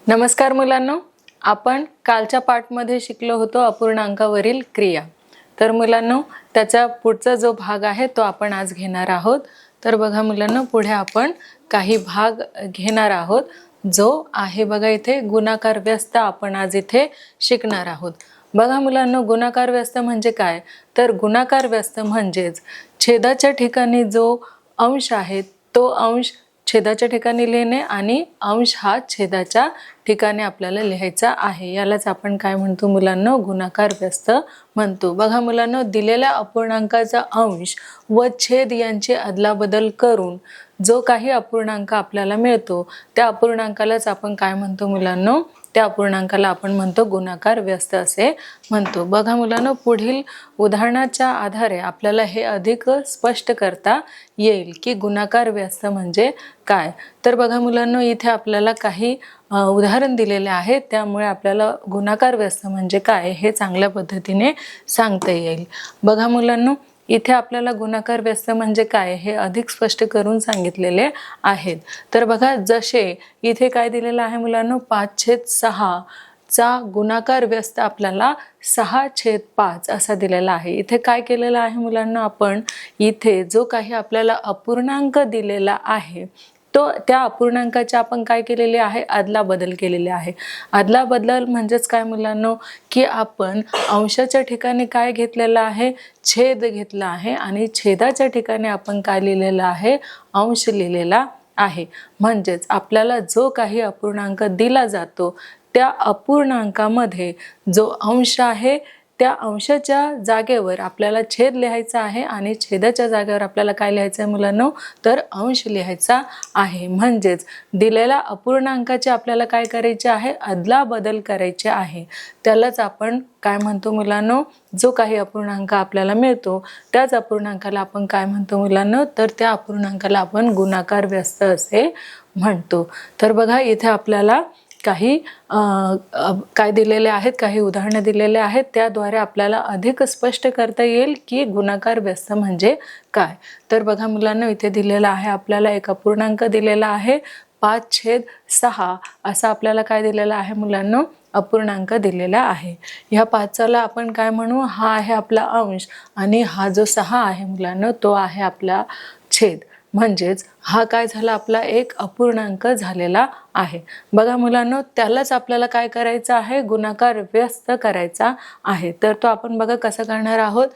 नमस्कार मुलांनो, आपण कालच्या पाठमध्ये शिकलो होतो अपूर्णांकावरील क्रिया। तर मुलांनो, त्याचा पुढचा जो भाग आहे तो आपण आज घेणार आहोत। तर बघा मुलांनो, पुढे आपण काही भाग घेणार आहोत जो आहे बघा इथे गुणाकार व्यस्त आपण आज इथे शिकणार आहोत। बघा मुलांनो, गुणाकार व्यस्त म्हणजे काय? तर गुणाकार व्यस्त म्हणजेच छेदाच्या ठिकाणी जो अंश आहे तो अंश छेदाच्या ठिकाणी लिहिणे आणि अंश हा छेदाच्या ठिकाणी आपल्याला लिहायचा आहे। यालाच आपण काय म्हणतो मुलांनो? गुणाकार व्यस्त म्हणतो। बघा मुलांनो, दिलेल्या अपूर्णांकाचा अंश व छेद यांची अदलाबदल करून जो काही अपूर्णांक आपल्याला मिळतो त्या अपूर्णांकालाच आपण काय म्हणतो मुलांनो? त्या अपूर्णांकाला आपण म्हणतो गुणाकार व्यस्त असे म्हणतो। बघा मुलांनो, पुढील उदाहरणाच्या आधारे आपल्याला हे अधिक स्पष्ट करता येईल की गुणाकार व्यस्त म्हणजे काय। तर बघा मुलांनो, इथे आपल्याला काही उदाहरण दिलेले आहे, त्यामुळे आपल्याला गुणाकार व्यस्त म्हणजे काय हे चांगल्या पद्धतीने सांगता येईल। बघा मुलांनो, इथे आपल्याला गुणाकार व्यस्त म्हणजे काय हे अधिक स्पष्ट करून सांगितलेले आहेत। तर बघा, जसे इथे काय दिलेलं आहे मुलांनो, 5/6 चा गुणाकार व्यस्त आपल्याला 6/5 असा दिलेला आहे। इथे काय केलेलं आहे मुलांना, आपण इथे जो काही आपल्याला अपूर्णांक दिलेला आहे तो त्या अपूर्णांकाची आपण काय केलेले आहे? अदला बदल केलेले आहे। अदला बदल म्हणजेच काय मुलांनो, की आपण अंशाच्या ठिकाणी काय घेतलेलं आहे? छेद घेतला आहे आणि छेदाच्या ठिकाणी आपण काय लिहिलेलं आहे? अंश लिहिलेला आहे। म्हणजेच आपल्याला जो काही अपूर्णांक दिला जातो त्या अपूर्णांकामध्ये जो अंश आहे त्या अंशाच्या जागेवर आपल्याला छेद लिहायचा आहे आणि छेदाच्या जागेवर आपल्याला काय लिहायचं आहे मुलांनो? तर अंश लिहायचा आहे। म्हणजेच दिलेल्या अपूर्णांकाचे आपल्याला काय करायचे आहे? अदला बदल करायचे आहे। त्यालाच आपण काय म्हणतो मुलांनो? जो काही अपूर्णांक आपल्याला मिळतो त्याच अपूर्णांकाला आपण काय म्हणतो मुलांनो? तर त्या अपूर्णांकाला आपण गुणाकार व्यस्त असे म्हणतो। तर बघा, इथे आपल्याला काही काय दिलेले आहेत, काही उदाहरणे दिलेले आहेत, त्याद्वारे आपल्याला अधिक स्पष्ट करता येईल की गुणाकार व्यस्त म्हणजे काय। तर बघा मुलांना, इथे दिलेला आहे आपल्याला एक अपूर्णांक दिलेला आहे 5/6 असा आपल्याला काय दिलेला आहे मुलांनो? अपूर्णांक दिलेला आहे। ह्या 5ला आपण काय म्हणू? हा आहे आपला अंश आणि हा जो 6 आहे मुलांनो तो आहे आपला छेद। म्हणजेच हा काय झाला? आपला एक अपूर्णांक झालेला आहे। बघा मुलांनो, त्यालाच आपल्याला काय करायचं आहे? गुणाकार व्यस्त करायचा आहे। तर तो आपण बघा कसं करणार आहोत।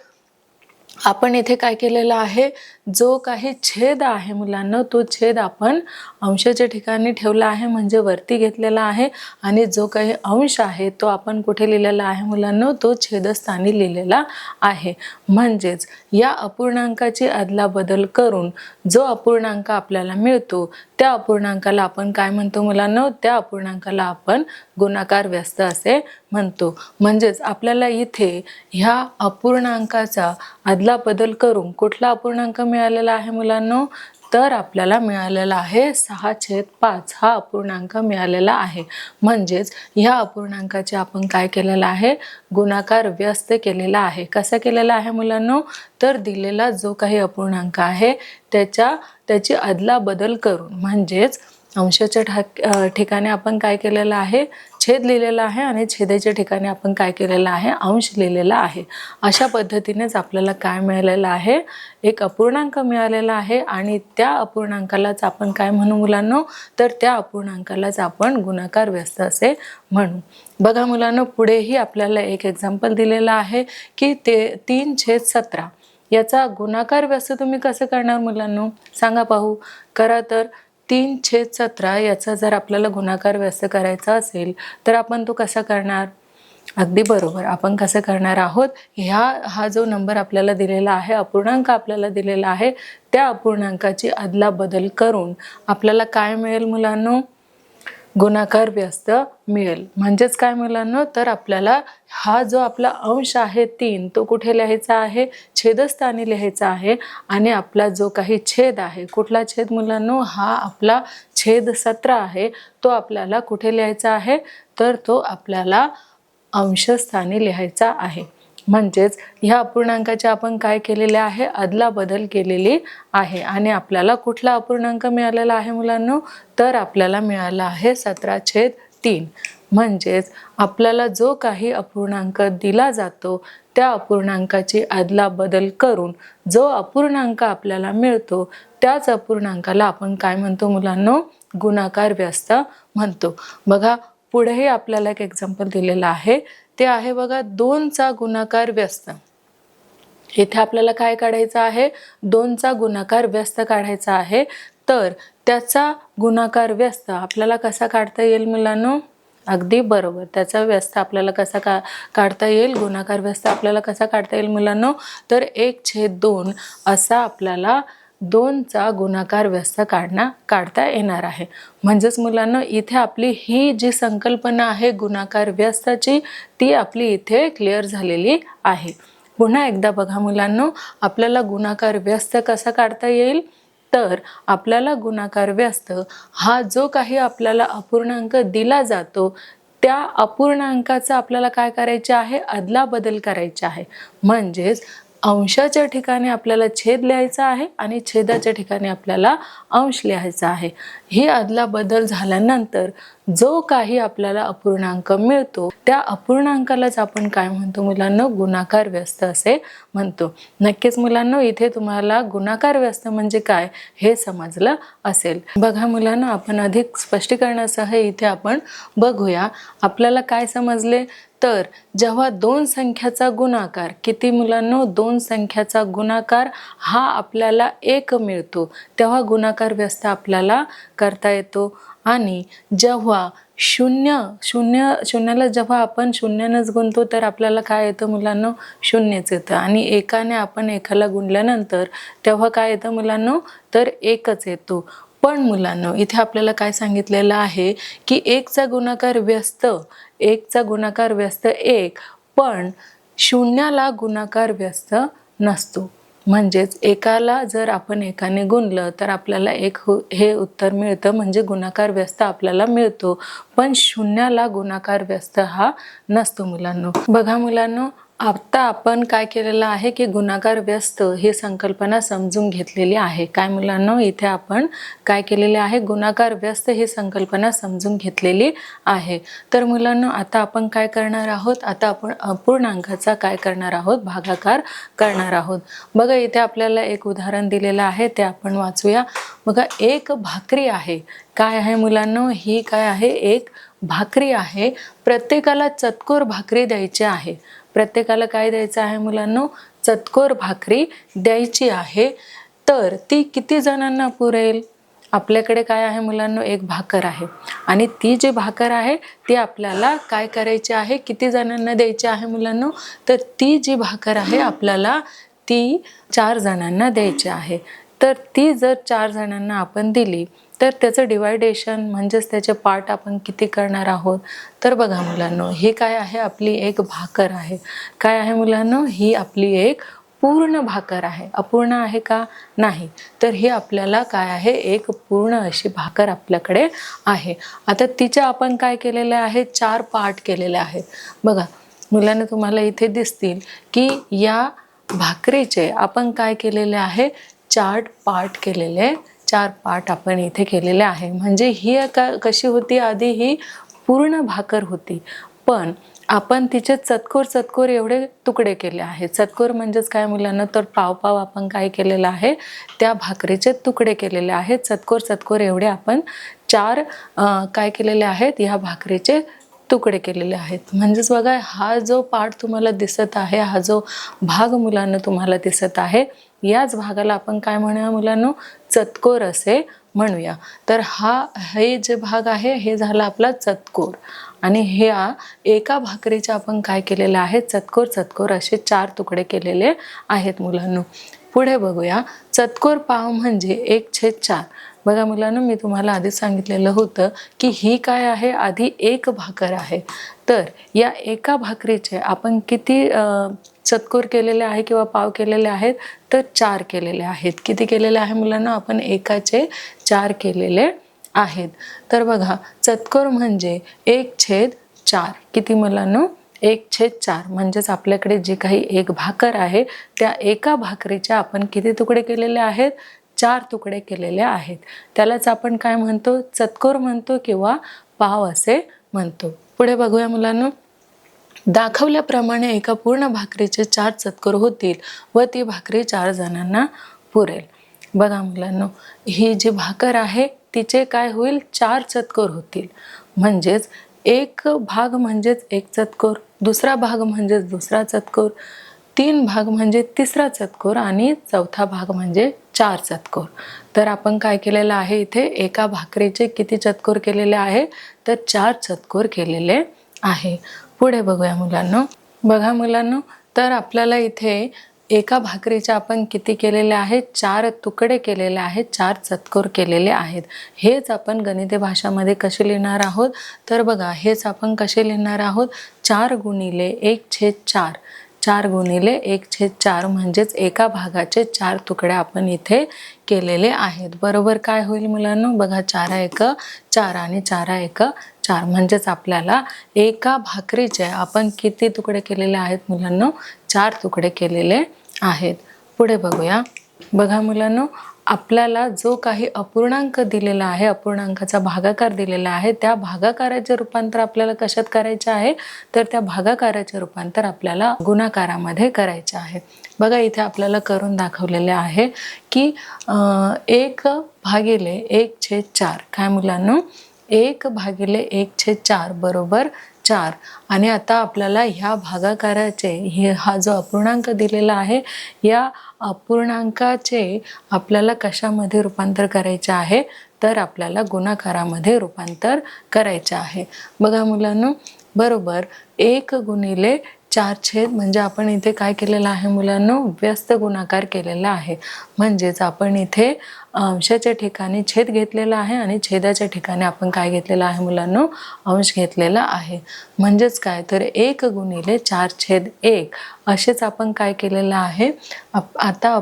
आपण इथे काय केलेलं आहे? जो काही छेद आहे मुलांनो तो छेद आपण अंशाच्या ठिकाणी ठेवला आहे, म्हणजे वरती घेतलेला आहे, आणि जो काही अंश आहे तो आपण कुठे लिहिलेला आहे मुलांनो? तो छेदस्थानी लिहिलेला आहे। म्हणजेच या अपूर्णांकाची अदलाबदल करून जो अपूर्णांक आपल्याला मिळतो त्या अपूर्णांकाला आपण काय म्हणतो मुलांनो? त्या अपूर्णांकाला आपण गुणाकार व्यस्त असे म्हणतो। म्हणजेच आपल्याला इथे ह्या अपूर्णांकाचा अदला बदल करून कुठला अपूर्णांक मिळालेला आहे मुलांनो? तर आपल्याला मिळालेला आहे 6/5 हा अपूर्णांक मिळालेला आहे। म्हणजेच ह्या अपूर्णांकाचे आपण काय केलेलं आहे? गुणाकार व्यस्त केलेला आहे। कसा केलेला आहे मुलांनो? तर दिलेला जो काही अपूर्णांक आहे त्याची अदला बदल करून, म्हणजेच अंशाच्या ठिकाणी आपण काय केलेलं आहे? छेद लिहिलेला आहे आणि छेदाच्या ठिकाणी आपण काय केलेलं आहे? अंश लिहिलेला आहे। अशा पद्धतीनेच आपल्याला काय मिळालेलं आहे? एक अपूर्णांक मिळालेला आहे आणि त्या अपूर्णांकालाच आपण काय म्हणू मुलांनो? तर त्या अपूर्णांकालाच आपण गुणाकार व्यस्त असे म्हणू। बघा मुलांनो, पुढेही आपल्याला एक एक्झाम्पल दिलेला आहे की 3/17 याचा गुणाकार व्यस्त तुम्ही कसं करणार मुलांनो? सांगा पाहू। करा तर। 3/17 याचा जर आपल्याला गुणाकार व्यस्त करायचा असेल तर आपण तो कसा करणार? अगदी बरोबर, आपण कसं करणार आहोत? हा जो नंबर आपल्याला दिलेला आहे, अपूर्णांक आपल्याला दिलेला आहे, त्या अपूर्णांकाची अदला बदल करून आपल्याला काय मिळेल मुलांनो? गुणाकार व्यस्त मिळेल। म्हणजेच काय मुलांनो? तर आपल्याला हा जो आपला अंश आहे 3 तो कुठे लिहायचा आहे? छेदस्थानी लिहायचा आहे। आणि आपला जो काही छेद आहे, कुठला छेद मुलांनो? हा आपला छेद 17 आहे, तो आपल्याला कुठे लिहायचा आहे? तर तो आपल्याला अंशस्थानी लिहायचा आहे। म्हणजेच ह्या अपूर्णांकाचे आपण काय केलेले आहे? अदला बदल केलेली आहे। आणि आपल्याला कुठला अपूर्णांक मिळालेला आहे मुलांनो? तर आपल्याला मिळाला आहे 17/3 3. म्हणजेच आपल्याला जो काही अपूर्णांक दिला जातो त्या अपूर्णांकाची अदलाबदल करून जो अपूर्णांक आपल्याला मिळतो त्याच अपूर्णांकाला आपण काय म्हणतो मुलांनो? गुणाकार व्यस्त म्हणतो. बघा पुढेही आपल्याला एक एक्झाम्पल दिलेलं आहे, ते आहे बघा 2चा गुणाकार व्यस्त. इथे आपल्याला काय काढायचं आहे? 2चा गुणाकार व्यस्त काढायचा आहे. तर त्याचा गुणाकार व्यस्त आपल्याला कसा काढता येईल मुलांनो? अगदी बरोबर, त्याचा व्यस्त आपल्याला कसा काढता येईल? गुणाकार व्यस्त आपल्याला कसा काढता येईल मुलांनो? तर 1/2 असा आपल्याला 2चा गुणाकार व्यस्त काढता येणार आहे. म्हणजेच मुलांनो इथे आपली ही जी संकल्पना आहे गुणाकार व्यस्ताची ती आपली इथे क्लिअर झालेली आहे. पुन्हा एकदा बघा मुलांनो, आपल्याला गुणाकार व्यस्त कसा काढता येईल? तर आपल्याला गुणाकार व्यस्त हा जो काही आपल्याला अपूर्णांक दिला जातो त्या अपूर्णांकाचा आपल्याला काय करायचे आहे? अदलाबदल करायची आहे. म्हणजेच अंशाच्या ठिकाणी आपल्याला छेद लिहायचा आहे आणि छेदाच्या ठिकाणी आपल्याला अंश लिहायचा आहे. ही अदलाबदल झाल्यानंतर जो काही आपल्याला अपूर्णांक मिळतो त्या अपूर्णांकालाच आपण काय म्हणतो मुलांनो? गुणाकार व्यस्त असे म्हणतो. नक्कीच मुलांनो इथे तुम्हाला गुणाकार व्यस्त म्हणजे काय हे समजलं असेल. बघा मुलांनो, आपण अधिक स्पष्टीकरणासह इथे आपण बघूया. आपल्याला काय समजले? तर जेव्हा 2 संख्याचा गुणाकार, किती मुलांनो? 2 संख्याचा गुणाकार हा आपल्याला 1 मिळतो तेव्हा गुणाकार व्यस्त आपल्याला करता येतो. आणि जेव्हा शून्याला जेव्हा आपण शून्यानंच गुणतो तर आपल्याला काय येतं मुलांनो? शून्यच येतं. आणि एकाने आपण एकाला गुणल्यानंतर तेव्हा काय येतं मुलांनो? तर 1च येतो. पण मुलांनो इथे आपल्याला काय सांगितलेलं आहे की 1चा गुणाकार व्यस्त 1, पण शून्याला गुणाकार व्यस्त नसतो. म्हणजेच एकाला जर आपण एकाने गुणलं तर आपल्याला 1 हे उत्तर मिळतं, म्हणजे गुणाकार व्यस्त आपल्याला मिळतो. पण शून्याला गुणाकार व्यस्त हा नसतो मुलांनो. बघा मुलांनो, आता आपण काय केलेलं आहे की गुणाकार व्यस्त ही संकल्पना समजून घेतलेली आहे. काय मुलांनो? इथे आपण काय केलेले आहे? गुणाकार व्यस्त ही संकल्पना समजून घेतलेली आहे. तर मुलांनो आता आपण काय करणार आहोत? आता आपण अपूर्णांकाचा काय करणार आहोत? भागाकार करणार आहोत. बघा इथे आपल्याला एक उदाहरण दिलेलं आहे, ते आपण वाचूया. बघा एक भाकरी आहे. काय आहे मुलांनो? ही काय आहे? एक भाकरी आहे. प्रत्येकाला चतकोर भाकरी द्यायची आहे. प्रत्येकाला काय द्यायचं आहे मुलांनो? चतकोर भाकरी द्यायची आहे. तर ती किती जणांना पुरेल? आपल्याकडे काय आहे मुलांनो? एक भाकर आहे आणि ती जी भाकर आहे ती आपल्याला काय करायची आहे? किती जणांना द्यायची आहे मुलांनो? तर ती जी भाकर आहे आपल्याला ती 4 जणांना द्यायची आहे. तर ती जर 4 जणांना आपण दिली तर त्याचं डिवायडेशन म्हणजेच त्याचे पार्ट आपण किती करणार आहोत? तर बघा मुलांनो, ही काय आहे? आपली एक भाकर आहे. काय आहे मुलांनो? ही आपली एक पूर्ण भाकर आहे. अपूर्ण आहे का? नाही. तर ही आपल्याला काय आहे? एक पूर्ण अशी भाकर आपल्याकडे आहे. आता तिचे आपण काय केलेले आहे? 4 पार्ट केलेले आहेत. बघा मुलांना, तुम्हाला इथे दिसतील की या भाकरीचे आपण काय केलेले आहे? 4 पार्ट केलेले, 4 पार्ट आपण इथे केलेले आहे. म्हणजे ही कशी होती? आधी ही पूर्ण भाकर होती, पण आपण तिचे चतकोर एवढे तुकडे केले आहेत. चतकोर म्हणजेच काय मुलांना? तर पाव आपण काय केलेलं आहे? त्या भाकरीचे तुकडे केलेले आहेत. चतकोर एवढे आपण 4 काय केलेले आहेत? ह्या भाकरीचे तुकडे केलेले आहेत. म्हणजेच बघा, हा जो पार्ट तुम्हाला दिसत आहे, हा जो भाग मुलांना तुम्हाला दिसत आहे, याच भागाला आपण काय म्हणूया मुलांनो? चतकोर असे म्हणूया. तर हे जे भाग आहे हे झाला आपला चतकोर. आणि ह्या एका भाकरीचे आपण काय केलेले आहे? चतकोर असे 4 तुकडे केलेले आहेत मुलांनो. पुढे बघूया. चतकोर पाव म्हणजे 1/4. बघा मुलांनो, मी तुम्हाला आधी सांगितलेलं होतं की ही काय आहे? आधी एक भाकर आहे. तर या एका भाकरीचे आपण किती चतकोर केलेले आहे किंवा पाव केलेले आहेत? तर 4 केलेले आहेत. किती केलेले आहे मुलांना? आपण एकाचे 4 केलेले आहेत. तर बघा, चतकोर म्हणजे 1/4. किती मुलांनो? 1/4. म्हणजेच आपल्याकडे जी काही एक भाकर आहे त्या एका भाकरीचे आपण किती तुकडे केलेले आहेत? 4 तुकडे केलेले आहेत. त्यालाच आपण काय म्हणतो? चतकोर म्हणतो किंवा पाव असे म्हणतो. पुढे बघूया मुलांनो. दाखवल्याप्रमाणे एका पूर्ण भाकरीचे 4 चतकोर होतील व ती भाकरी 4 जणांना पुरेल. बघा मुलांनो, ही जी भाकर आहे तिचे काय होईल, 4 चतकोर होतील. म्हणजेच एक भाग म्हणजेच एक चतकोर, दुसरा भाग म्हणजेच दुसरा चतकोर, 3 भाग म्हणजे तिसरा चतकोर आणि चौथा भाग म्हणजे 4 चतकोर. तर आपण काय केलेलं आहे, इथे एका भाकरीचे किती चतकोर केलेले आहे, तर 4 चतकोर केलेले आहे. पुढे बघूया मुलांनो. बघा मुलांनो, तर आपल्याला इथे एका भाकरीचे आपण किती केलेले आहेत, 4 तुकडे केलेले आहेत, 4 चतकोर केलेले आहेत. हेच आपण गणिती भाषामध्ये कसे लिहिणार आहोत, तर बघा हेच आपण कसे लिहिणार आहोत, 4 गुणिले 1/4, 4 गुणिले 1/4 म्हणजेच एका भागाचे 4 तुकडे आपण इथे केलेले आहेत. बरोबर काय होईल मुलांनो, बघा 4 1 4 आणि 4 1 4 म्हणजेच आपल्याला एका भाकरीचे आपण किती तुकडे केलेले आहेत मुलांनो, 4 तुकडे केलेले आहेत. पुढे बघूया. बघा मुलांनो, आपल्याला जो काही अपूर्णांक दिलेला आहे, अपूर्णांकाचा भागाकार दिलेला आहे, त्या भागाकाराचे रूपांतर आपल्याला कशात करायचे आहे, तर त्या भागाकाराचे रूपांतर आपल्याला गुणाकारामध्ये करायचे आहे. बघा इथे आपल्याला करून दाखवलेले आहे की 1/1/4 काय मुलांनो, 1/1/4 बरोबर 4. आणि आता आपल्याला ह्या भागाकाराचे हा जो अपूर्णांक दिलेला आहे, या अपूर्णांकाचे आपल्याला कशामध्ये रूपांतर करायचे आहे, तर आपल्याला गुणाकारामध्ये रूपांतर करायचे आहे. बघा मुलांनो, बरोबर 1 गुणिले 4 म्हणजे आपण इथे काय केलेलं आहे मुलांनो, व्यस्त गुणाकार केलेला आहे. म्हणजेच आपण इथे अंशाच्या ठिकाणी छेद घेतलेला आहे आणि छेदाच्या ठिकाणी आपण काय घेतलेलं आहे मुलांनो, अंश घेतलेला आहे. म्हणजेच काय, तर 1 गुणिले 4/1 असेच आपण काय केलेलं आहे, आता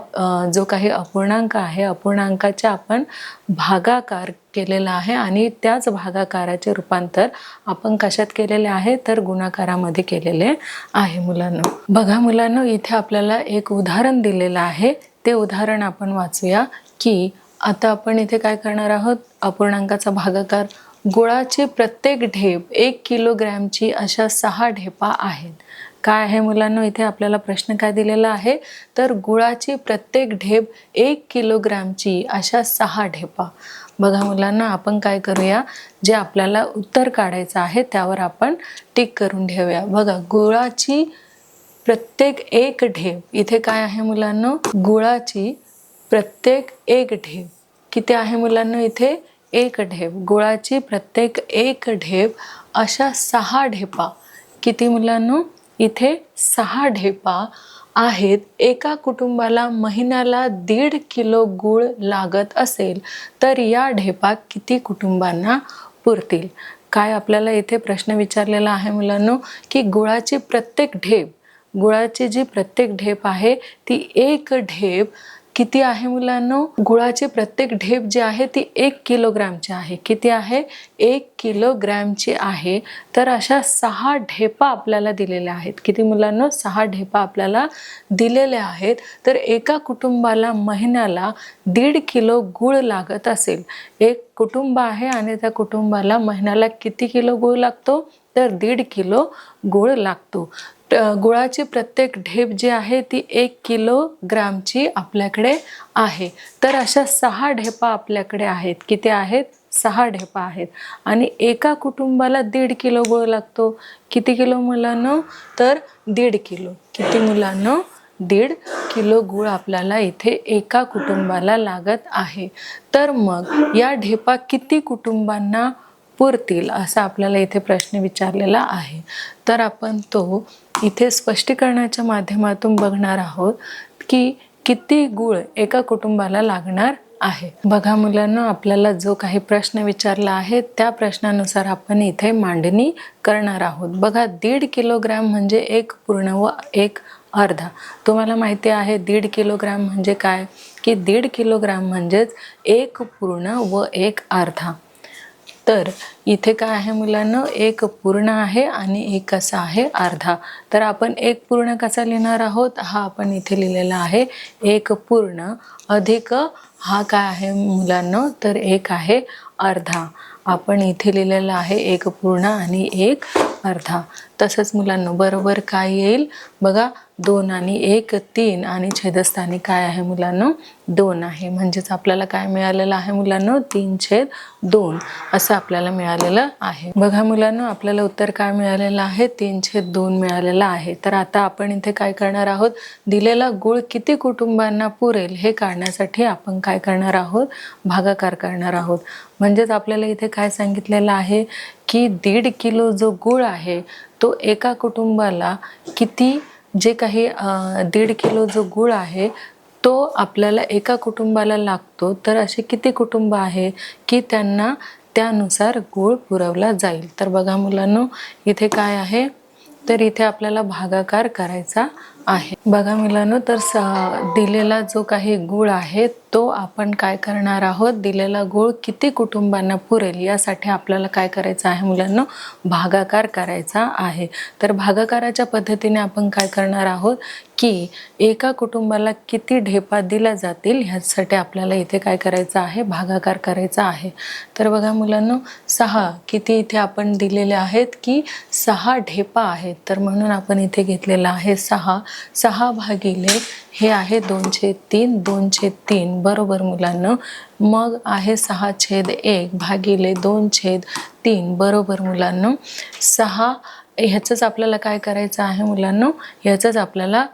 जो काही अपूर्णांक आहे, अपूर्णांकाचे आपण भागाकार केलेला आहे आणि त्याच भागाकाराचे रूपांतर आपण कशात केलेले आहे, तर गुणाकारामध्ये केलेले आहे मुलांनो. बघा मुलांनो, इथे आपल्याला एक उदाहरण दिलेलं आहे. ते उदाहरण आपण वाचूया की आता आपण इथे काय करणार आहोत, अपूर्णांकाचा भागाकार. गुळाची प्रत्येक ढेप 1 किलोग्रॅमची अशा 6 ढेपा आहेत. काय आहे मुलांनो, इथे आपल्याला प्रश्न काय दिलेला आहे, तर गुळाची प्रत्येक ढेप 1 किलोग्रॅमची अशा 6 ढेपा. बघा मुलांना, आपण काय करूया, जे आपल्याला उत्तर काढायचं आहे त्यावर आपण टिक करून ठेवूया. बघा, गुळाची प्रत्येक एक ढेप, इथे काय आहे मुलांनो, गुळाची प्रत्येक एक ढेप किती आहे मुलांनो, इथे 1 ढेप. गुळाची प्रत्येक 1 ढेप अशा 6 ढेपा किती मुलांनो, इथे 6 ढेपा आहेत. एका कुटुंबाला महिन्याला 1.5 किलो गूळ लागत असेल तर या ढेपा किती कुटुंबांना पुरतील. काय आपल्याला इथे प्रश्न विचारलेला आहे मुलांनो, की गुळाची प्रत्येक ढेप, गुळाची जी प्रत्येक ढेप आहे ती 1 ढेप किती आहे मुलांनो, गुळाची प्रत्येक ढेप जी आहे ती 1 किलोग्रॅमची आहे. किती आहे, 1 किलोग्रॅमची आहे. तर अशा 6 ढेपा आपल्याला दिलेल्या आहेत. किती मुलांनो, 6 ढेपा आपल्याला दिलेल्या आहेत. तर एका कुटुंबाला महिन्याला 1.5 किलो गूळ लागत असेल. एक कुटुंब आहे आणि त्या कुटुंबाला महिन्याला किती किलो गूळ लागतो, तर 1.5 किलो गूळ लागतो. गुळाची प्रत्येक ढेप जी आहे ती 1 किलोग्रामची आपल्याकडे आहे. तर अशा 6 ढेपा आपल्याकडे आहेत. किती आहेत, 6 ढेपा आहेत. आणि एका कुटुंबाला 1.5 किलो गूळ लागतो. किती किलो मुलांनो, तर 1.5 किलो. किती मुलांनो, 1.5 किलो गूळ आपल्याला इथे एका कुटुंबाला लागत आहे. तर मग या ढेपा किती कुटुंबांना पुरतील, असा आपल्याला इथे प्रश्न विचारलेला आहे. तर आपण तो इथे स्पष्टीकरणाच्या माध्यमातून बघणार आहोत की किती गूळ एका कुटुंबाला लागणार आहे. बघा मुलांना, आपल्याला जो काही प्रश्न विचारला आहे त्या प्रश्नानुसार आपण इथे मांडणी करणार आहोत. बघा, 1.5 किलोग्रॅम म्हणजे 1 पूर्ण व 1 अर्धा. तुम्हाला माहिती आहे 1.5 किलोग्रॅम म्हणजे काय, की 1.5 किलोग्रॅम म्हणजेच 1 पूर्ण व 1 अर्धा. तर इथे काय आहे मुलांना, 1 पूर्ण आहे आणि 1 कसा आहे, अर्धा. तर आपण 1 पूर्ण कसा लिहिणार आहोत, हा आपण इथे लिहिलेला आहे 1 पूर्ण अधिक हा काय आहे मुलांना, तर 1 आहे अर्धा. आपण इथे लिहिलेलं आहे 1 पूर्ण आणि 1 अर्धा. तसंच मुलांनो बरोबर काय येईल बघा, 2 आणि 1 3 आणि छेदस्थानी काय आहे मुलांनो 2 आहे. म्हणजेच आपल्याला काय मिळालेलं आहे मुलांनो 3/2 असं आपल्याला मिळालेलं आहे. बघा मुलांनो आपल्याला उत्तर काय मिळालेलं आहे 3/2 मिळालेलं आहे. तर आता आपण इथे काय करणार आहोत, दिलेला गुळ किती कुटुंबांना पुरेल हे काढण्यासाठी आपण काय करणार आहोत, भागाकार करणार आहोत. म्हणजेच आपल्याला इथे काय सांगितलेलं आहे की 1.5 किलो जो गूळ आहे तो एका कुटुंबाला किती, जे काही 1.5 किलो जो गूळ आहे तो आपल्याला एका कुटुंबाला लागतो. तर असे किती कुटुंब आहे की त्यांना त्यानुसार गूळ पुरवला जाईल. तर बघा मुलांनो इथे काय आहे, तर इथे आपल्याला भागाकार करायचा आहे. बघा मुलांनो तर दिलेला जो काही गूळ आहे तो आपण काय करणार आहोत, दिलेला गूळ किती कुटुंबांना पुरेल यासाठी आपल्याला काय करायचं आहे मुलांनो, भागाकार करायचा आहे. तर भागाकाराच्या पद्धतीने आपण काय करणार आहोत की एका कुटुंबाला किती ढेपा दिल्या जातील ह्यासाठी आपल्याला इथे काय करायचं आहे, भागाकार करायचा आहे. तर बघा मुलांनो 6 किती इथे आपण दिलेले आहेत की 6 ढेपा आहेत. तर म्हणून आपण इथे घेतलेला आहे 6. 6 भागिले हे आहे 2/3 2/3 बरोबर मुलांनो. मग आहे 6/1 भागिले 2/3 बरोबर मुलांनो. 6 ह्याचंच आपल्याला काय करायचं आहे मुलांनो, ह्याचंच आपल्याला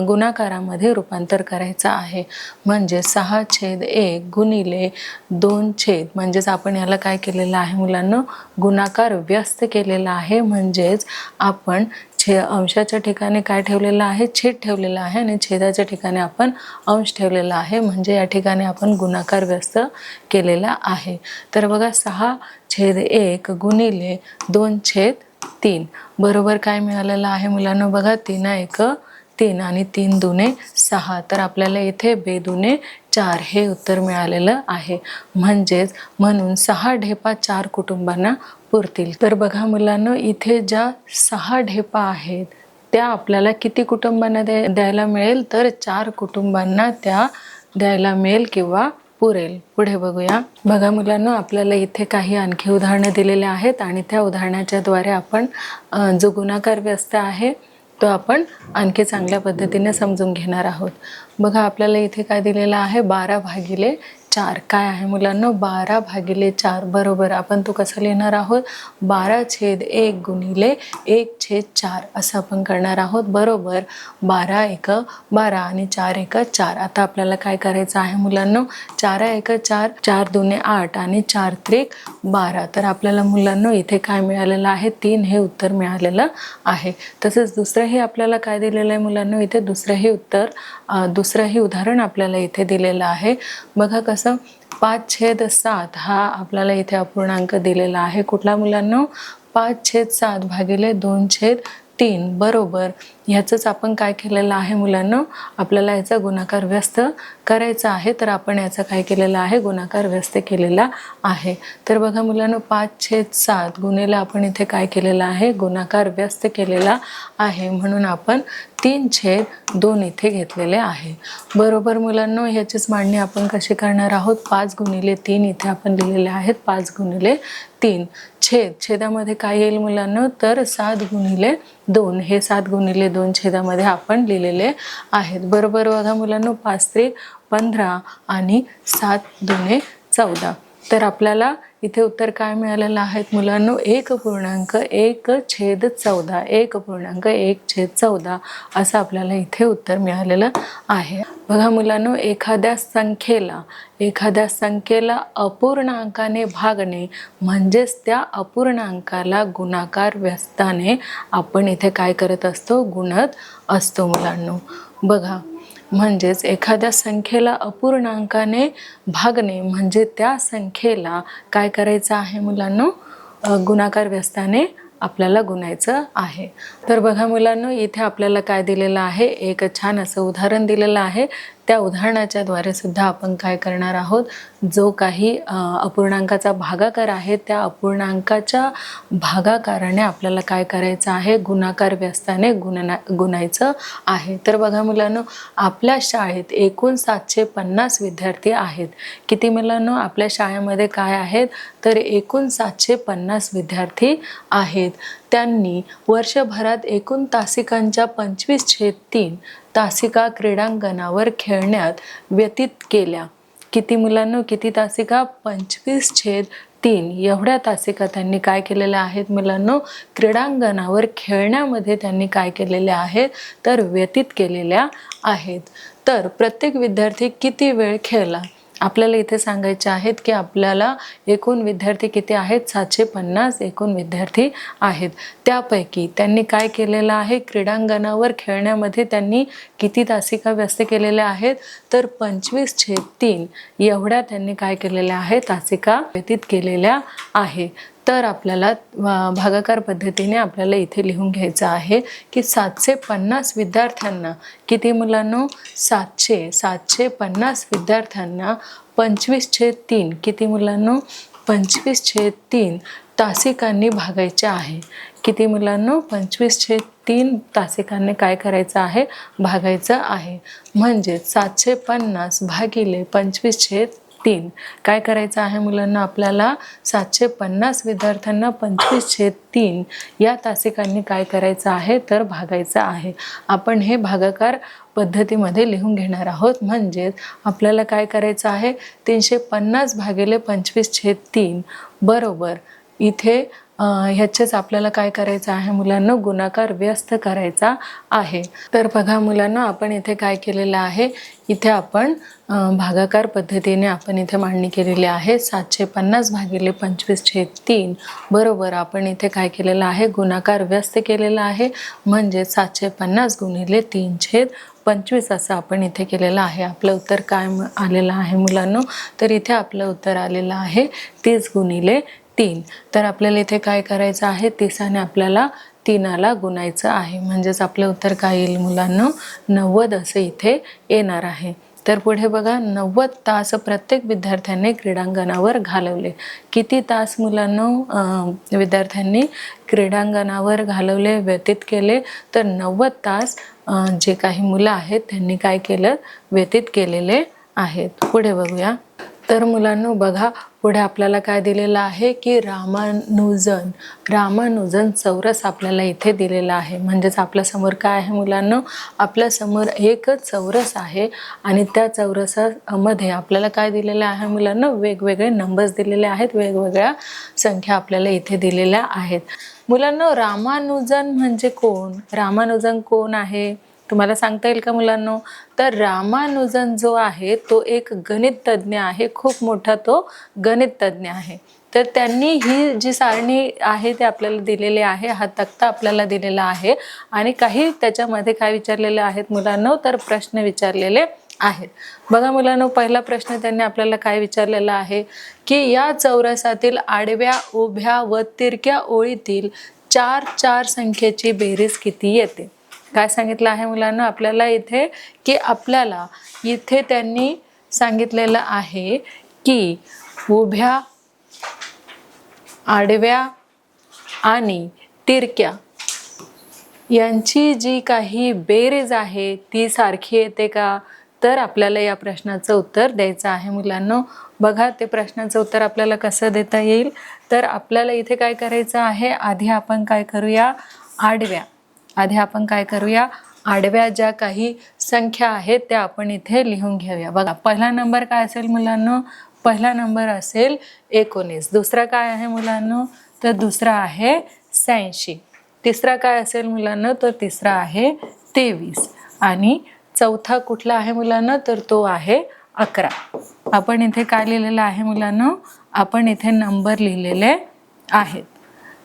गुणाकारामध्ये रूपांतर करायचं आहे. म्हणजे 6/1 गुणिले 2 म्हणजेच आपण याला काय केलेलं आहे मुलांनो, गुणाकार व्यस्त केलेला आहे. म्हणजेच आपण अंशाच्या ठिकाणी काय ठेवलेलं आहे, छेद ठेवलेला आहे आणि छेदाच्या ठिकाणी आपण अंश ठेवलेला आहे. म्हणजे या ठिकाणी आपण गुणाकार व्यस्त केलेला आहे. तर बघा 6/1 गुणिले 2/3 बरोबर काय मिळालेलं आहे मुलांना बघा, 3 3 आणि 3 दुने 6. तर आपल्याला इथे 2 दुने 4 हे उत्तर मिळालेलं आहे. म्हणून 6 ढेपा 4 कुटुंबांना पुरतील. तर बघा मुलांनो इथे ज्या 6 ढेपा आहेत त्या आपल्याला किती कुटुंबांना द्यायला मिळेल, तर 4 कुटुंबांना त्या द्यायला मिळेल किंवा पुरेल. पुढे बघूया. बघा मुलांनो आपल्याला इथे काही आणखी उदाहरणं दिलेले आहेत आणि त्या उदाहरणाच्या द्वारे आपण जो गुणाकार व्यस्त आहे तो आपण आणखी चांगल्या पद्धतीने समजून घेणार आहोत. बघा आपल्याला इथे काय दिलेलं आहे, 12/4 काय आहे मुलांनो, 12/4 बरोबर आपण तो कसं लिहिणार आहोत, 12/1 गुणिले 1/4 असं आपण करणार आहोत. बरोबर 12 12 आणि 4 4. आता आपल्याला काय करायचं आहे मुलांनो, 4 4 4 दुने 8 आणि 4 त्रिक 12. तर आपल्याला मुलांनो इथे काय मिळालेलं आहे, 3 हे उत्तर मिळालेलं आहे. तसंच दुसरंही आपल्याला काय दिलेलं आहे मुलांनो, इथे दुसरंही उदाहरण आपल्याला इथे दिलेलं आहे. बघा कसं 5/7 हा आपल्याला इथे अपूर्णांक दिलेला आहे. कुठला मुलांनो, 5/7 भागिले 2/3 बरोबर. ह्याचंच आपण काय केलेलं आहे मुलांनो, आपल्याला याचा गुणाकार व्यस्त करायचा आहे. तर आपण याचा काय केलेला आहे, गुणाकार व्यस्त केलेला आहे. तर बघा मुलांनो 5/7 गुणिले आपण इथे काय केलेलं आहे, गुणाकार व्यस्त केलेला आहे. म्हणून आपण 3/2 इथे घेतलेले आहे. बरोबर मुलांनो ह्याचीच मांडणी आपण कशी करणार आहोत, 5 गुणिले 3 इथे आपण लिहिलेले आहेत 5 गुणिले 3. छेदामध्ये काय येईल मुलांनो, तर 7 गुणिले 2 हे 7 गुणिले 2 छेदामध्ये आपण लिहिलेले आहेत. बरोबर बघा मुलांनो 5 त्रिक 15 आणि 7 दुने 14. तर आपल्याला इथे उत्तर काय मिळालेलं आहे मुलांनो, 1.1/14 1.1/14 असं आपल्याला इथे उत्तर मिळालेलं आहे. बघा मुलांनो एखाद्या संख्येला अपूर्णांकाने भागणे म्हणजेच त्या अपूर्णांकाला गुणाकार व्यस्ताने आपण इथे काय करत असतो, गुणत असतो मुलांनो. बघा म्हणजेच एखाद्या संख्येला अपूर्णांकाने भागणे म्हणजे त्या संख्येला काय करायचं आहे मुलांनो, गुणाकार व्यस्ताने आपल्याला गुणायचं आहे. तर बघा मुलांनो इथे आपल्याला काय दिलेलं आहे, एक छान असं उदाहरण दिलेलं आहे. त्या उदाहरणाच्या द्वारे सुद्धा आपण काय करणार आहोत, जो काही अपूर्णांकाचा भागाकार आहे त्या अपूर्णांकाच्या भागाकाराने आपल्याला काय करायचं आहे, गुणाकार व्यस्ताने गुणायचं आहे. तर बघा मुलांनो, आपल्या शाळेत एकूण 750 विद्यार्थी आहेत. किती मुलांनो, आपल्या शाळेमध्ये काय आहेत, तर एकूण 750 विद्यार्थी आहेत. त्यांनी वर्षभरात एकूण तासिकांच्या 25/3 तासिका क्रीडांगणावर खेळण्यात व्यतीत केल्या. किती मुलांनो, किती तासिका? 25/3 एवढ्या तासिका त्यांनी काय केलेल्या आहेत मुलांनो, क्रीडांगणावर खेळण्यामध्ये त्यांनी काय केलेल्या आहेत, तर व्यतीत केलेल्या आहेत. तर प्रत्येक विद्यार्थी किती वेळ खेळला, आपल्याला इथे सांगायचे आहेत की आपल्याला एकूण विद्यार्थी किती आहेत, 750 एकूण विद्यार्थी आहेत. त्यापैकी त्यांनी काय केलेलं आहे, क्रीडांगणावर खेळण्यामध्ये त्यांनी किती तासिका व्यस्त केलेल्या आहेत, तर 25/3 एवढ्या त्यांनी काय केलेल्या आहेत, तासिका व्यतीत केलेल्या आहे. तर आपल्याला भागाकार पद्धतीने आपल्याला इथे लिहून घ्यायचं आहे की 750 विद्यार्थ्यांना, किती मुलांनो, 750 विद्यार्थ्यांना 25/3 किती मुलांनो, 25/3 तासिकांनी भागायचे आहे. किती मुलांनो, 25/3 तासिकांनी काय करायचं आहे, भागायचं आहे. म्हणजे 750 भागिले 25/3 काय करायचं आहे मुलांना, आपल्याला 750 विद्यार्थ्यांना 25/3 या तासिकांनी काय करायचं आहे, तर भागायचं आहे. आपण हे भागाकार पद्धतीमध्ये लिहून घेणार आहोत. म्हणजेच आपल्याला काय करायचं आहे, 350 भागिले 25/3 बरोबर इथे ह्याचेच आपल्याला काय करायचं आहे मुलांना, गुणाकार व्यस्त करायचा आहे. तर बघा मुलांना, आपण इथे काय केलेलं आहे, इथे आपण भागाकार पद्धतीने आपण इथे मांडणी केलेली आहे. 750 भागिले 25/3 बरोबर आपण इथे काय केलेलं आहे, गुणाकार व्यस्त केलेला आहे. म्हणजे 750 गुणिले 3/25 असं आपण इथे केलेलं आहे. आपलं उत्तर काय आलेलं आहे मुलांनो, तर इथे आपलं उत्तर आलेलं आहे 30 गुणिले 3. तर आपल्याला इथे काय करायचं आहे, 30 आपल्याला 3ला गुणायचं आहे. म्हणजेच आपलं उत्तर काय येईल मुलांनो, 90 असं इथे येणार आहे. तर पुढे बघा, 90 तास प्रत्येक विद्यार्थ्याने क्रीडांगणावर घालवले. किती तास मुलांनो विद्यार्थ्यांनी क्रीडांगणावर घालवले, व्यतीत केले, तर 90 तास जे काही मुलं आहेत त्यांनी काय केलं, व्यतीत केलेले आहेत. पुढे बघूया. तर मुलांनो बघा, पुढे आपल्याला काय दिलेलं आहे की रामानुजन चौरस आपल्याला इथे दिलेला आहे. म्हणजेच आपल्या समोर काय आहे मुलांनो, आपल्या समोर एक चौरस आहे आणि त्या चौरसामध्ये आपल्याला काय दिलेलं आहे मुलांनो, वेगवेगळे नंबर्स दिलेले आहेत, वेगवेगळ्या संख्या आपल्याला इथे दिलेल्या आहेत. मुलांनो, रामानुजन म्हणजे कोण, रामानुजन कोण आहे तुम्हाला सांगता येईल का मुलांनो? तर रामानुजन जो आहे तो एक गणित तज्ञ आहे, खूप मोठा तो गणित तज्ञ आहे. तर त्यांनी ही जी सारणी आहे ते आपल्याला दिलेली आहे, हा तक्ता आपल्याला दिलेला आहे आणि काही त्याच्यामध्ये काय विचारलेले आहेत मुलांनो, तर प्रश्न विचारलेले आहेत. बघा मुलांनो, पहिला प्रश्न त्यांनी आपल्याला काय विचारलेला आहे की या चौरसातील आडव्या, उभ्या व तिरक्या ओळीतील 4 संख्येची बेरीज किती येते. काय सांगितलं आहे मुलांना आपल्याला इथे की आपल्याला इथे त्यांनी सांगितलेलं आहे की उभ्या, आडव्या आणि तिरक्या यांची जी काही बेरीज आहे ती सारखी येते का, तर आपल्याला या प्रश्नाचं उत्तर द्यायचं आहे मुलांनो. बघा, ते प्रश्नाचं उत्तर आपल्याला कसं देता येईल, तर आपल्याला इथे काय करायचं आहे, आधी आपण काय करूया, आडव्या ज्या काही संख्या आहेत त्या आपण इथे लिहून घेऊया. बघा, पहिला नंबर काय असेल मुलांनो, पहिला नंबर असेल 19. दुसरा काय आहे मुलांनो, तर दुसरा आहे 86. तिसरा काय असेल मुलांनो, तर तिसरा आहे 23. आणि चौथा कुठला आहे मुलांनो, तर तो आहे 11. आपण इथे काय लिहिलेलं आहे मुलांनो, आपण इथे नंबर लिहिलेले आहेत.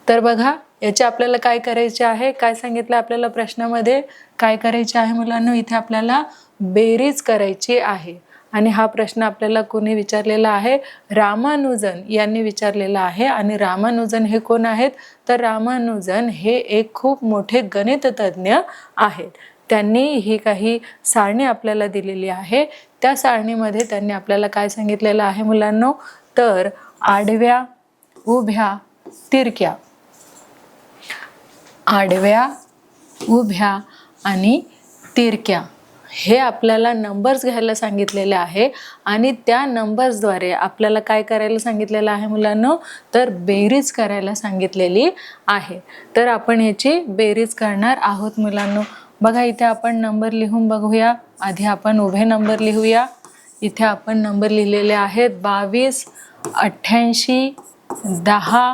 तर बघा, याचे आपल्याला काय करायचे आहे, काय सांगितलं आपल्याला प्रश्नामध्ये, काय करायचे आहे मुलांनो, इथे आपल्याला बेरीज करायची आहे. आणि हा प्रश्न आपल्याला कोणी विचारलेला आहे, रामानुजन यांनी विचारलेला आहे. आणि रामानुजन हे कोण आहेत, तर रामानुजन हे एक खूप मोठे गणिततज्ञ आहेत. त्यांनी ही काही सारणी आपल्याला दिलेली आहे. त्या सारणीमध्ये त्यांनी आपल्याला काय सांगितलेलं आहे मुलांनो, तर आडव्या, उभ्या, तिरक्या, आडव्या, उभ्या आणि तिरक्या हे आपल्याला नंबर्स घ्यायला सांगितलेले आहे आणि त्या नंबर्सद्वारे आपल्याला काय करायला सांगितलेलं आहे मुलांनो, तर बेरीज करायला सांगितलेली आहे. तर आपण ह्याची बेरीज करणार आहोत मुलांनो. बघा इथे आपण नंबर लिहून बघूया. आधी आपण उभे नंबर लिहूया. इथे आपण नंबर लिहिलेले आहेत 22, 88, 10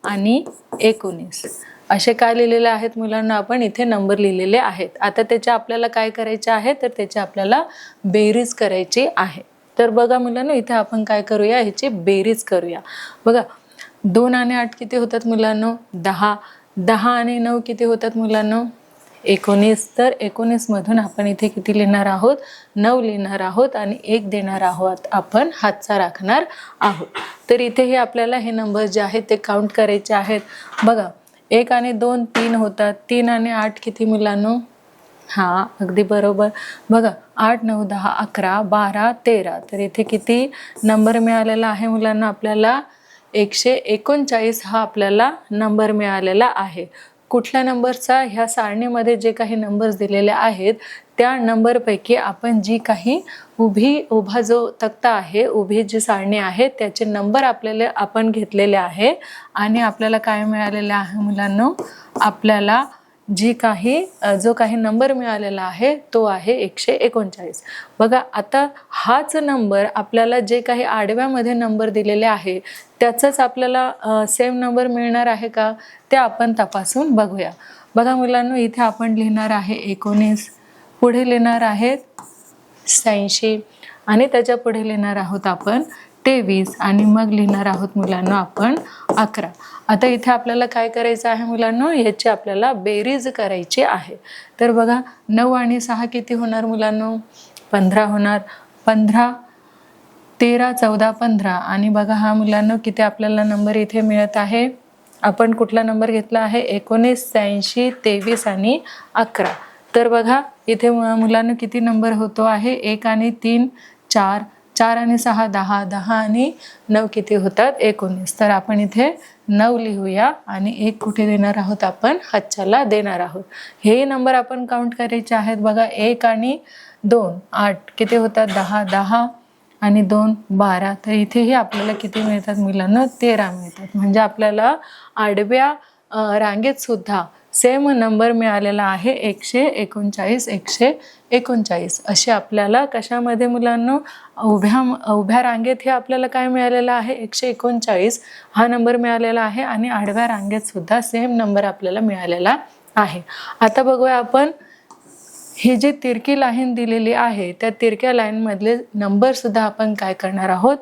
आणि 19 असे काय लिहिलेले आहेत मुलांना, आपण इथे नंबर लिहिलेले आहेत. आता त्याच्या आपल्याला काय करायचे आहे, तर त्याची आपल्याला बेरीज करायची आहे. तर बघा मुलांना इथे आपण काय करूया, ह्याची बेरीज करूया. बघा 2 आणि 8 किती होतात मुलांनो, 10. 10 आणि 9 किती होतात मुलांनो, 19. तर 19 मधून आपण इथे किती लिहिणार आहोत, 9 लिहिणार आहोत आणि 1 देणार आहोत, आपण हातचा राखणार आहोत. तर इथे हे आपल्याला हे नंबर जे आहेत ते काउंट करायचे आहेत. बघा 1 आणि 2 3 होतात. 3 आणि 8 किती मुलांनो, हा अगदी बरोबर. बघा 8 9 10 11 12 13. तर इथे किती नंबर मिळालेला आहे मुलांना, आपल्याला 139 हा आपल्याला नंबर मिळालेला आहे. कुठल्या नंबरचा, ह्या सारणीमध्ये जे काही नंबर्स दिलेले आहेत त्या नंबरपैकी आपण जी काही उभा जो तक्ता आहे, उभी जी सारणी आहे त्याचे नंबर आपल्याला आपण घेतलेले आहे आणि आपल्याला काय मिळालेलं आहे मुलांनो, आपल्याला जो काही नंबर मिळालेला आहे तो आहे 139. बघा आता हाच नंबर आपल्याला जे काही आडव्यामध्ये नंबर दिलेले आहे त्याचाच आपल्याला सेम नंबर मिळणार आहे का, ते आपण तपासून बघूया. बघा मुलांनो इथे आपण लिहिणार आहे 19, पुढे लिहिणार आहेत 86 आणि त्याच्या पुढे लिहिणार आहोत आपण 23 आणि मग लिहिणार आहोत मुलांनो आपण 11. आता इथे आपल्याला काय करायचं आहे मुलांनो, याची आपल्याला बेरीज करायची आहे. तर बघा 9 आणि 6 किती होणार मुलांनो, 15 होणार. 15 13 14 15 आणि बघा हा मुलांनो किती आपल्याला नंबर इथे मिळत आहे, आपण कुठला नंबर घेतला आहे, 19, 86, 23 आणि 11. तर बघा इथे मुलांना किती नंबर होतो आहे, 1 आणि 3 4, 4 आणि 6 10, 10 आणि 9 किती होतात, 19. तर आपण इथे 9 लिहूया आणि 1 कुठे देणार आहोत, आपण हातच्याला देणार आहोत. हे नंबर आपण काउंट करायचे आहेत. बघा 1 आणि 2 8 किती होतात, 10, 10 आणि 2 12. तर इथेही आपल्याला किती मिळतात मुलांना, 13 मिळतात. म्हणजे आपल्याला आडव्या रांगेत सुद्धा सेम नंबर मिळालेला आहे, 139 139 असे आपल्याला कशामध्ये मुलांनो, उभ्या रांगेत हे आपल्याला काय मिळालेलं आहे, 139 हा नंबर मिळालेला आहे आणि आडव्या रांगेत सुद्धा सेम नंबर आपल्याला मिळालेला आहे. आता बघूया आपण ही जी तिरकी लाईन दिलेली आहे त्या तिरक्या लाईन मधले नंबर सुद्धा आपण काय करणार आहोत,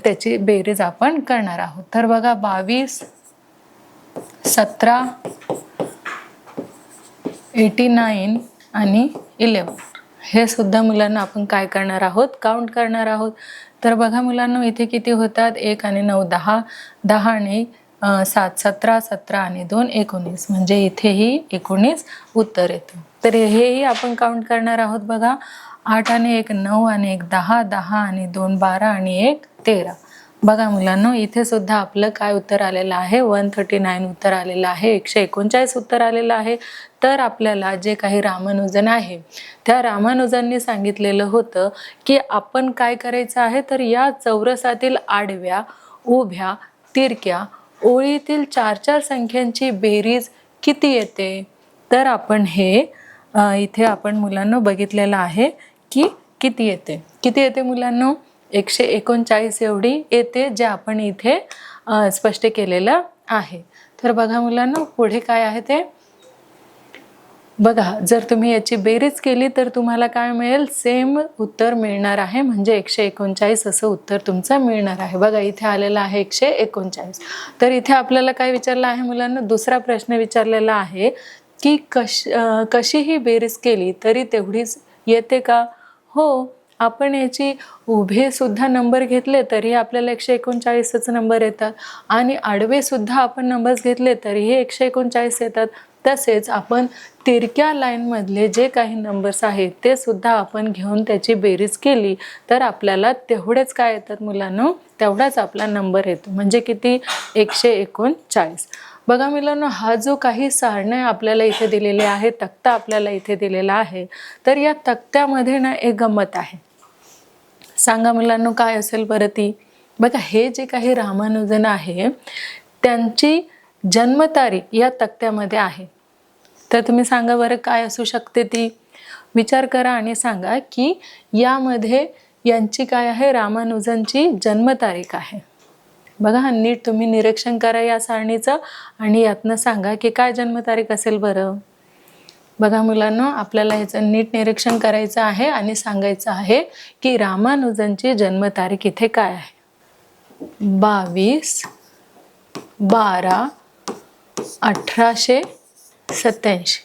त्याची बेरीज आपण करणार आहोत. तर बघा 22 17 89 आणि 11 हे सुद्धा मुलांना आपण काय करणार आहोत, काउंट करणार आहोत. तर बघा मुलांना इथे किती होतात, 1 आणि 9 10, 10 आणि 7 17, 17 आणि 2 19. म्हणजे इथेही 19 उत्तर येतं. तर हेही आपण काउंट करणार आहोत. बघा 8 आणि 1 9 आणि 1 10, 10 आणि 2 12 आणि 1 13. बघा मुलांनो इथे सुद्धा आपलं काय उत्तर आलेलं आहे, 139 उत्तर आलेलं आहे, 139 उत्तर आलेलं आहे. तर आपल्याला जे काही रामानुजन आहे त्या रामानुजांनी सांगितलेलं होतं की आपण काय करायचं आहे, तर या चौरसातील आडव्या, उभ्या, तिरक्या ओळीतील 4-4 संख्यांची बेरीज किती येते. तर आपण हे इथे आपण मुलांना बघितलेलं आहे की किती येते मुलांनो, 139 एवढी येते, जे आपण इथे स्पष्ट केलेलं आहे. तर बघा मुलांनो पुढे काय आहे ते बघा. जर तुम्ही याची बेरीज केली तर तुम्हाला काय मिळेल, सेम उत्तर मिळणार आहे, म्हणजे 139 असं उत्तर तुमचं मिळणार आहे. बघा इथे आलेलं आहे 139. तर इथे आपल्याला काय विचारलं आहे मुलांना, दुसरा प्रश्न विचारलेला आहे की कशीही बेरीज केली तरी तेवढीच येते का. हो, आपण याची उभे सुद्धा नंबर घेतले तरी आपल्याला 139च नंबर येतात आणि आडवे सुद्धा आपण नंबर्स घेतले तरीही 139 येतात. तसेच आपण तिरक्या लाईनमधले जे काही नंबर्स आहेत ते सुद्धा आपण घेऊन त्याची बेरीज केली तर आपल्याला तेवढेच काय येतात मुलांनो, तेवढाच आपला नंबर येतो. म्हणजे किती? 139. बघा मुलांनो, हा जो काही सारण्या आपल्याला इथे दिलेले आहे, तक्ता आपल्याला इथे दिलेला आहे, तर या तक्त्यामध्ये ना एक गंमत आहे. सांगा मुलांनो काय असेल बरं ती? बघा, हे जे काही रामानुजन आहे त्यांची जन्मतारीख या तक्त्यामध्ये आहे. तर तुम्ही सांगा बरं काय असू शकते ती? विचार करा आणि सांगा की यामध्ये यांची काय आहे? रामानुजनची जन्मतारीख आहे. बघा, नीट तुम्ही निरीक्षण करा या सारणीचं आणि यातनं सांगा की काय जन्मतारीख असेल बरं. बघा मुलांनो, आपल्याला ह्याचं नीट निरीक्षण करायचं आहे आणि सांगायचं आहे की रामानुजनची जन्मतारीख इथे काय आहे. 22/12/1887.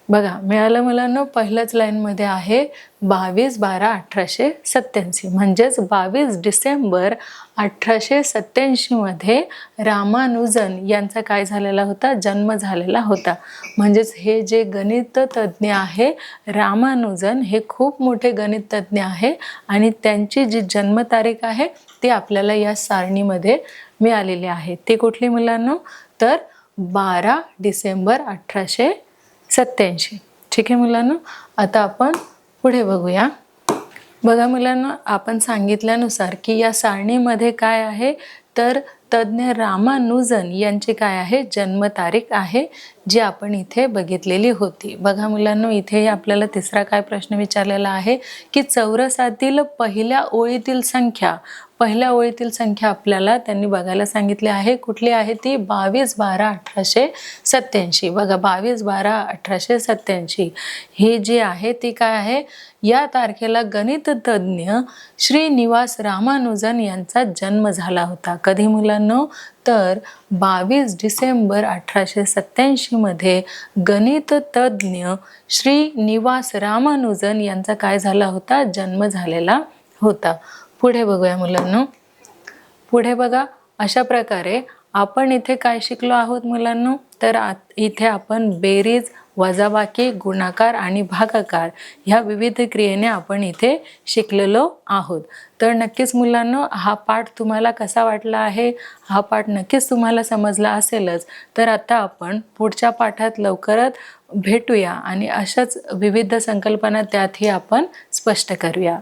बघा मिळालं मुलांनो, पहिल्याच लाईनमध्ये आहे 22/12/1887. म्हणजेच 22 डिसेंबर 1887 मध्ये रामानुजन यांचा काय झालेला होता? जन्म झालेला होता. म्हणजेच हे जे गणित तज्ज्ञ आहे रामानुजन, हे खूप मोठे गणित तज्ज्ञ आहे आणि त्यांची जी जन्मतारीख आहे ती आपल्याला या सारणीमध्ये मिळालेली आहे. ती कुठली मुलांनो? तर 12 डिसेंबर 1887. ठीक आहे मुलांनो, आता आपण पुढे बघूया. बघा मुलांनो, आपण सांगितल्यानुसार की या सारणीमध्ये काय आहे तर तज्ज्ञ रामानुजन यांची काय आहे? जन्मतारीख आहे, जी आपण इथे बघितलेली होती. बघा मुलांनो, इथे आपल्याला तिसरा काय प्रश्न विचारलेला आहे की चौरसातील पहिल्या ओळीतील संख्या आपल्याला त्यांनी बघायला सांगितले आहे. कुठली आहे ती? 22/12/1887. बघा, 22/12/1887 ही जी आहे ती काय आहे? या तारखेला गणित तज्ज्ञ श्रीनिवास रामानुजन यांचा जन्म झाला होता. कधी मुलांनो? तर 22 डिसेंबर 1887 मध्ये गणित तज्ज्ञ श्रीनिवास रामानुजन यांचा काय झाला होता? जन्म झालेला होता. पुढे बघूया मुलांनो. पुढे बघा, अशा प्रकारे आपण इथे काय शिकलो आहोत मुलांनो? तर इथे आपण बेरीज, वजाबाकी, गुणाकार आणि भागाकार ह्या विविध क्रियेने आपण इथे शिकलेलो आहोत. तर नक्कीच मुलांनो, हा पाठ तुम्हाला कसा वाटला आहे? हा पाठ नक्कीच तुम्हाला समजला असेलच. तर आता आपण पुढच्या पाठात लवकरच भेटूया आणि अशाच विविध संकल्पना त्यातही आपण स्पष्ट करूया.